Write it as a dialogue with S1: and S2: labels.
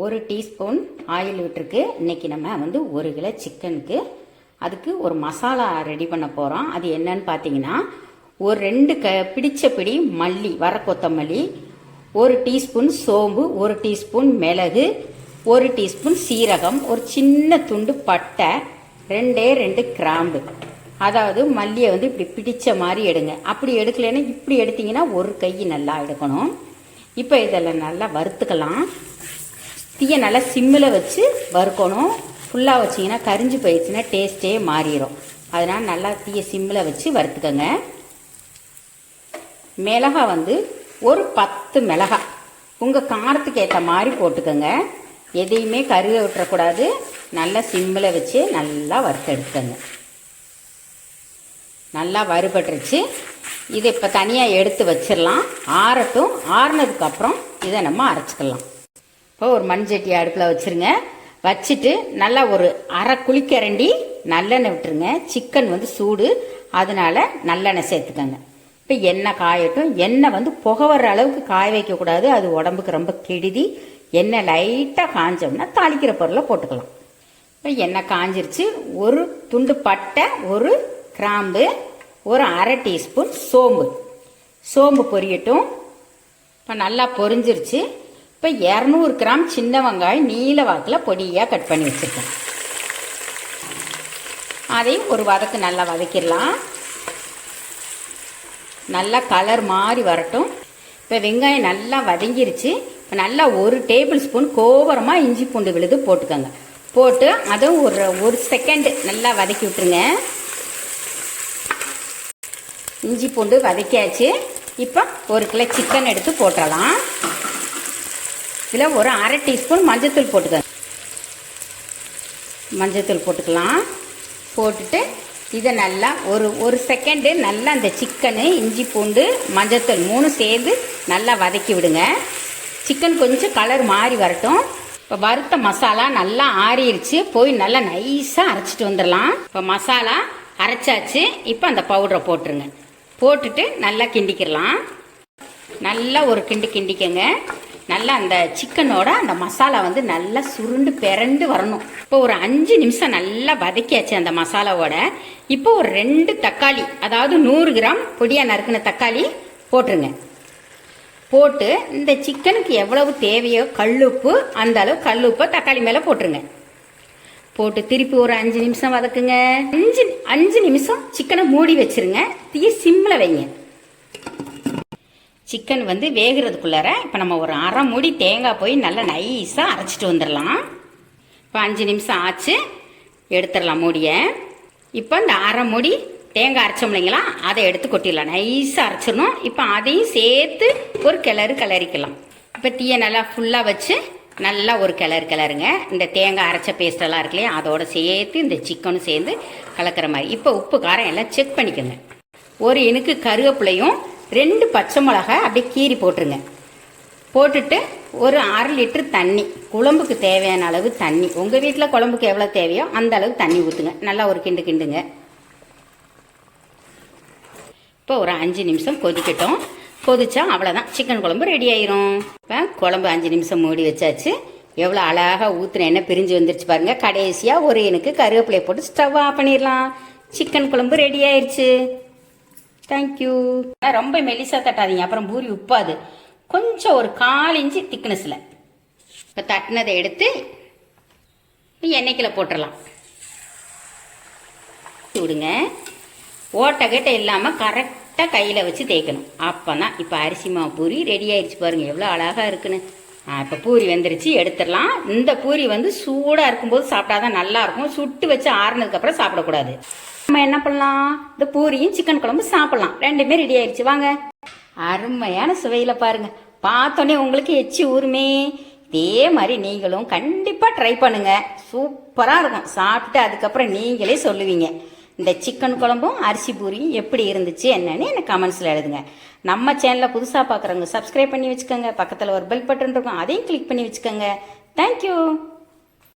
S1: 1 teaspoon oil விட்டுருக்கு. இன்றைக்கி நம்ம வந்து 1 கிலோ சிக்கனுக்கு அதுக்கு ஒரு மசாலா ரெடி பண்ண போகிறோம். அது என்னன்னு பார்த்தீங்கன்னா, ஒரு 2 பிடிச்ச பிடி மல்லி, வர கொத்தமல்லி, 1 டீஸ்பூன் சோம்பு, 1 டீஸ்பூன் மிளகு, 1 டீஸ்பூன் சீரகம், ஒரு சின்ன துண்டு பட்டை, 2 கிராம்பு. அதாவது மல்லியை வந்து இப்படி பிடிச்ச மாதிரி எடுங்க. அப்படி எடுக்கலைன்னா இப்படி எடுத்தீங்கன்னா ஒரு கை நல்லா எடுக்கணும். இப்போ இதெல்லாம் நல்லா வறுத்துக்கலாம். தீயை நல்லா சிம்மில் வச்சு வறுக்கணும். ஃபுல்லாக வச்சிங்கன்னா கரிஞ்சு போயிடுச்சுன்னா டேஸ்ட்டே மாறிடும். அதனால் நல்லா தீயை சிம்மில் வச்சு வறுத்துக்கோங்க. மிளகாய் வந்து ஒரு 10 மிளகாய் உங்கள் காரத்துக்கு ஏற்ற மாதிரி போட்டுக்கோங்க. எதையுமே கருக விட்டுறக்கூடாது. நல்லா சிம்மில் வச்சு நல்லா வறுத்து எடுத்துக்கோங்க. நல்லா வறுபட்டுருச்சு. இதை இப்போ தனியாக எடுத்து வச்சிடலாம். ஆறட்டும். ஆறுனதுக்கப்புறம் இதை நம்ம அரைச்சிக்கலாம். இப்போ ஒரு மண்சட்டி அடுப்பில் வச்சுருங்க. வச்சுட்டு நல்லா ஒரு அரை குழிக்கரண்டி நல்லெண்ணெய் விட்டுருங்க. சிக்கன் வந்து சூடு, அதனால் நல்லெண்ணெய் சேர்த்துக்கோங்க. இப்போ எண்ணெய் காயட்டும். எண்ணெய் வந்து புகை வர்ற அளவுக்கு காய வைக்கக்கூடாது, அது உடம்புக்கு ரொம்ப கெடுதி. எண்ணெய் லைட்டாக காஞ்சோம்னா தாளிக்கிற பொருளை போட்டுக்கலாம். இப்போ எண்ணெய் காஞ்சிருச்சு. ஒரு துண்டு பட்டை, ஒரு கிராம்பு, ஒரு அரை டீஸ்பூன் சோம்பு பொரியட்டும். இப்போ நல்லா பொரிஞ்சிருச்சு. இப்போ 200 கிராம் சின்ன வெங்காயம் நீல வாக்கில் பொடியாக கட் பண்ணி வச்சுருக்கேன். அதையும் ஒரு வதக்கு நல்லா வதக்கிடலாம். நல்லா கலர் மாறி வரட்டும். இப்போ வெங்காயம் நல்லா வதங்கிருச்சு. இப்போ நல்லா 1 டேபிள் ஸ்பூன் கோவரமாக இஞ்சி பூண்டு விழுது போட்டுக்கோங்க. போட்டு அதுவும் ஒரு செகண்டு நல்லா வதக்கி விட்டுருங்க. இஞ்சி பூண்டு வதக்கியாச்சு. இப்போ 1 கிலோ சிக்கன் எடுத்து போட்டுடலாம். இதில் ஒரு அரை டீஸ்பூன் மஞ்சத்தூள் போட்டுக்கோங்க. மஞ்சத்தூள் போட்டுக்கலாம். போட்டுட்டு இதை நல்லா ஒரு செகண்டு நல்லா அந்த சிக்கனு, இஞ்சி பூண்டு, மஞ்சத்தூள் 3 சேர்ந்து நல்லா வதக்கி விடுங்க. சிக்கன் கொஞ்சம் கலர் மாறி வரட்டும். இப்போ வறுத்த மசாலா நல்லா ஆறிடுச்சு. போய் நல்லா நைஸாக அரைச்சிட்டு வந்துடலாம். இப்போ மசாலா அரைச்சாச்சு. இப்போ அந்த பவுடரை போட்டுருங்க. போட்டுட்டு நல்லா கிண்டிக்கிடலாம். நல்லா ஒரு கிண்டிக்கங்க. நல்லா அந்த சிக்கனோட அந்த மசாலா வந்து நல்லா சுருண்டு பிறண்டு வரணும். இப்போ ஒரு 5 நிமிஷம் நல்லா வதக்கியாச்சு அந்த மசாலாவோட. இப்போ ஒரு 2 தக்காளி, அதாவது 100 கிராம் பொடியாக நறுக்கின தக்காளி போட்டுருங்க. போட்டு இந்த சிக்கனுக்கு எவ்வளவு தேவையோ கல்லுப்பு, அந்த அளவு கல்லுப்பை தக்காளி மேலே போட்டுருங்க. போட்டு திருப்பி ஒரு 5 நிமிஷம் வதக்குங்க. 5 நிமிஷம் சிக்கனை மூடி வச்சிருங்க. தீயை சிம்மில் வைங்க. சிக்கன் வந்து வேகிறதுக்குள்ளார இப்போ நம்ம ஒரு அரை மூடி தேங்காய் போய் நல்லா நைஸாக அரைச்சிட்டு வந்துடலாம். இப்போ 5 நிமிஷம் ஆச்சு. எடுத்துடலாம் மூடியை. இப்போ இந்த அரை மூடி தேங்காய் அரைச்சோம் இல்லைங்களா, அதை எடுத்து கொட்டிடலாம். நைஸாக அரைச்சிடணும். இப்போ அதையும் சேர்த்து ஒரு கிளறிக்கலாம். இப்போ தீயை நல்லா ஃபுல்லாக வச்சு நல்லா ஒரு கிளறுங்க. இந்த தேங்காய் அரைச்ச பேஸ்டெல்லாம் இருக்கு இல்லையா, அதோட சேர்த்து இந்த சிக்கனும் சேர்ந்து கலக்கிற மாதிரி. இப்போ உப்பு காரம் எல்லாம் செக் பண்ணிக்கோங்க. ஒரு இனுக்கு கருவேப்பிலையும் 2 பச்சை மிளகாய் அப்படியே கீறி போட்டுருங்க. போட்டுட்டு ஒரு 1/2 லிட்டர் தண்ணி, குழம்புக்கு தேவையான அளவு தண்ணி, உங்கள் வீட்டில் குழம்புக்கு எவ்வளோ தேவையோ அந்த அளவு தண்ணி ஊற்றுங்க. நல்லா ஒரு கிண்டுங்க. இப்போ ஒரு 5 நிமிஷம் கொதிக்கட்டும். கொதிச்சா அவ்வளோதான், சிக்கன் குழம்பு ரெடி ஆயிரும். இப்போ குழம்பு 5 நிமிஷம் மூடி வச்சாச்சு. எவ்வளோ அழகாக ஊற்றுன எண்ணெய் பிரிஞ்சு வந்துருச்சு பாருங்க. கடைசியாக ஒரு எனக்கு கருவேப்பிலையை போட்டு ஸ்டவ் ஆஃப் பண்ணிடலாம். சிக்கன் குழம்பு ரெடி ஆயிடுச்சு. தேங்க்யூ. ரொம்ப மெலிசா தட்டாதீங்க, அப்புறம் பூரி உப்பாது. கொஞ்சம் ஒரு 1/4 இன்ச்சு திக்னஸில். இப்போ தட்டினதை எடுத்து எண்ணெய்க்குள்ள போட்டுடலாம். விடுங்க. ஓட்டை இல்லாமல் கரெக்டாக கையில் வச்சு தேய்க்கணும். அப்போ தான் இப்போ அரிசி மாவு பூரி ரெடி ஆயிடுச்சு பாருங்கள், எவ்வளோ அழகாக இருக்குன்னு. இப்போ பூரி வெந்துருச்சு, எடுத்துடலாம். இந்த பூரி வந்து சூடாக இருக்கும்போது சாப்பிட்டா தான் நல்லாயிருக்கும். சுட்டு வச்சு ஆறுனதுக்கப்புறம் சாப்பிடக்கூடாது. நம்ம என்ன பண்ணலாம், இந்த பூரியும் சிக்கன் குழம்பு சாப்பிட்லாம். 2மே ரெடி ஆயிடுச்சு. வாங்க. அருமையான சுவையில் பாருங்கள். பார்த்தோன்னே உங்களுக்கு எச்சி ஊருமே. இதே மாதிரி நீங்களும் கண்டிப்பாக ட்ரை பண்ணுங்கள். சூப்பராக இருக்கும். சாப்பிட்டு அதுக்கப்புறம் நீங்களே சொல்லுவீங்க இந்த சிக்கன் குழம்பும் அரிசி பூரியும் எப்படி இருந்துச்சு என்னன்னு எனக்கு கமெண்ட்ஸில் எழுதுங்க. நம்ம சேனலை புதுசாக பார்க்குறவங்க சப்ஸ்கிரைப் பண்ணி வச்சுக்கோங்க. பக்கத்தில் ஒரு பெல் பட்டன் இருக்கும், அதையும் கிளிக் பண்ணி வச்சுக்கோங்க. தேங்க்யூ.